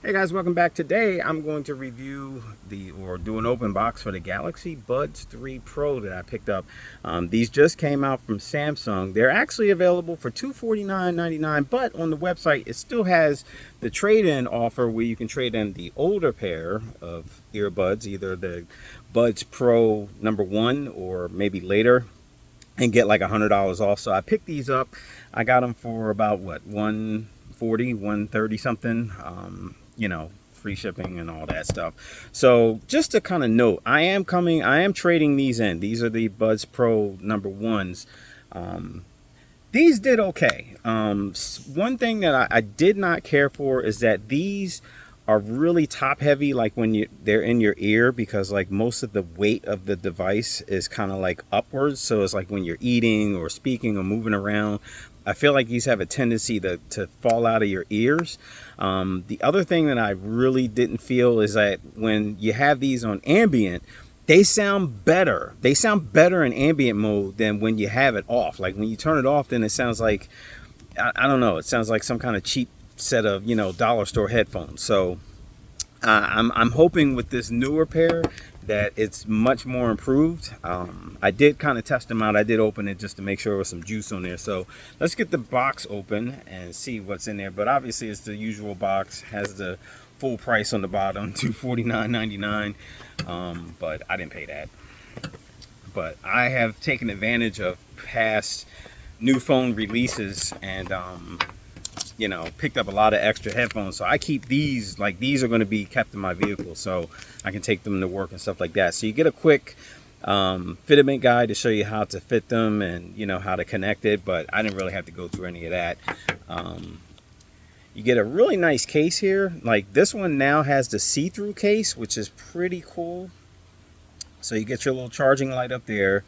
Hey guys, welcome back. Today I'm going to review do an open box for the Galaxy Buds 3 Pro that I picked up. These just came out from Samsung. They're actually available for $249.99, but on the website it still has the trade-in offer where you can trade in the older pair of earbuds, either the Buds Pro number 1 or maybe later, and get like $100 off. So I picked these up. I got them for about what, 140, 130 something. Free shipping and all that stuff. So just to kind of note, I am trading these in. These are the Buds Pro number 1s. These did okay. One thing that I did not care for is that these are really top heavy, like when they're in your ear, because like most of the weight of the device is kind of like upwards. So it's like when you're eating or speaking or moving around, I feel like these have a tendency to fall out of your ears. The other thing that I really didn't feel is that when you have these on ambient, they sound better. They sound better in ambient mode than when you have it off. Like when you turn it off, then it sounds like, I don't know, it sounds like some kind of cheap set of, dollar store headphones. So I'm hoping with this newer pair that it's much more improved. I did kind of test them out. I did open it just to make sure there was some juice on there. So let's get the box open and see what's in there. But obviously it's the usual box, has the full price on the bottom, $249.99. But I didn't pay that. But I have taken advantage of past new phone releases and picked up a lot of extra headphones. So I keep these, like these are going to be kept in my vehicle so I can take them to work and stuff like that. So you get a quick fitment guide to show you how to fit them and how to connect it, but I didn't really have to go through any of that. You get a really nice case here. Like this one now has the see-through case, which is pretty cool. So you get your little charging light up there.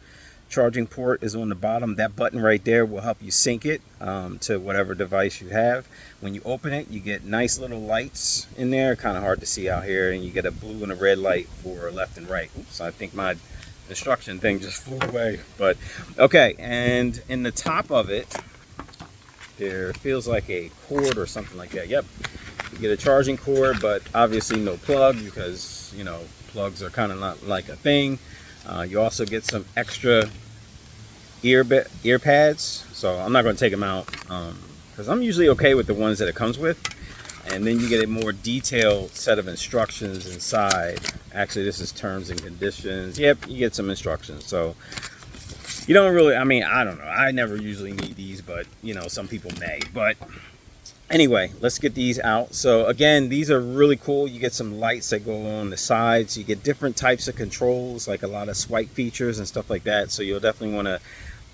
Charging port is on the bottom. That button right there will help you sync it to whatever device you have. When you open it, you get nice little lights in there. Kind of hard to see out here. And you get a blue and a red light for left and right. Oops, I think my instruction thing just flew away. But okay, and in the top of it, there feels like a cord or something like that. Yep, you get a charging cord, but obviously no plug because, plugs are kind of not like a thing. You also get some extra ear pads, so I'm not going to take them out because I'm usually okay with the ones that it comes with. And then you get a more detailed set of instructions inside. Actually, this is terms and conditions. Yep, you get some instructions. So you don't really, I don't know, I never usually need these, but some people may. But anyway, let's get these out. So again, these are really cool. You get some lights that go on the sides. You get different types of controls, like a lot of swipe features and stuff like that. So you'll definitely want to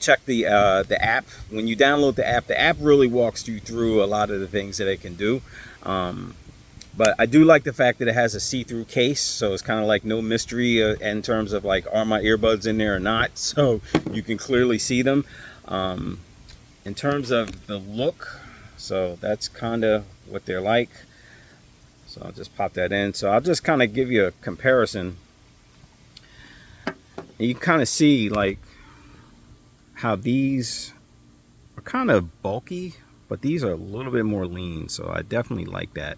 check the app. When you download the app really walks you through a lot of the things that it can do. But I do like the fact that it has a see-through case, so it's kind of like no mystery in terms of like, are my earbuds in there or not? So you can clearly see them. In terms of the look, so that's kind of what they're like. So I'll just pop that in. So I'll just kind of give you a comparison. And you kind of see like how these are kind of bulky, but these are a little bit more lean. So I definitely like that.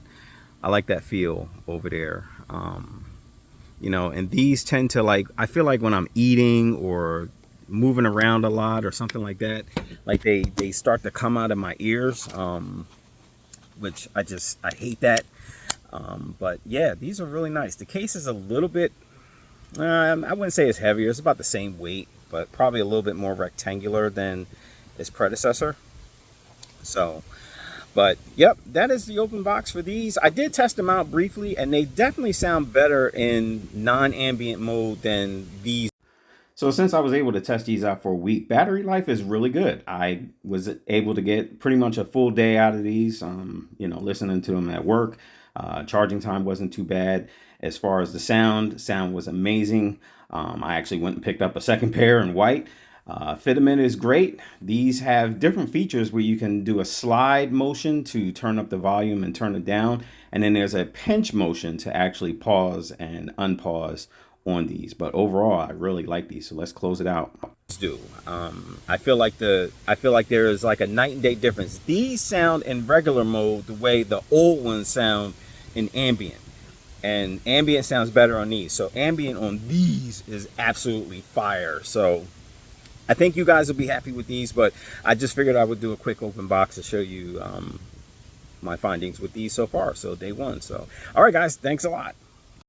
I like that feel over there. And these tend to, like, I feel like when I'm eating or moving around a lot or something like that, like they start to come out of my ears, which I hate that. But yeah, these are really nice. The case is a little bit, I wouldn't say it's heavier. It's about the same weight, but probably a little bit more rectangular than its predecessor. So, but yep, that is the open box for these. I did test them out briefly, and they definitely sound better in non-ambient mode than these. So since I was able to test these out for a week, battery life is really good. I was able to get pretty much a full day out of these, listening to them at work. Charging time wasn't too bad. As far as the sound was amazing. I actually went and picked up a second pair in white. Fitment is great. These have different features where you can do a slide motion to turn up the volume and turn it down. And then there's a pinch motion to actually pause and unpause on these. But overall, I really like these. So let's close it out. Let's do. I feel like there is like a night and day difference. These sound in regular mode the way the old ones sound in ambient, and ambient sounds better on these. So ambient on these is absolutely fire. So I think you guys will be happy with these, but I just figured I would do a quick open box to show you my findings with these so far. So day one. So all right guys, thanks a lot.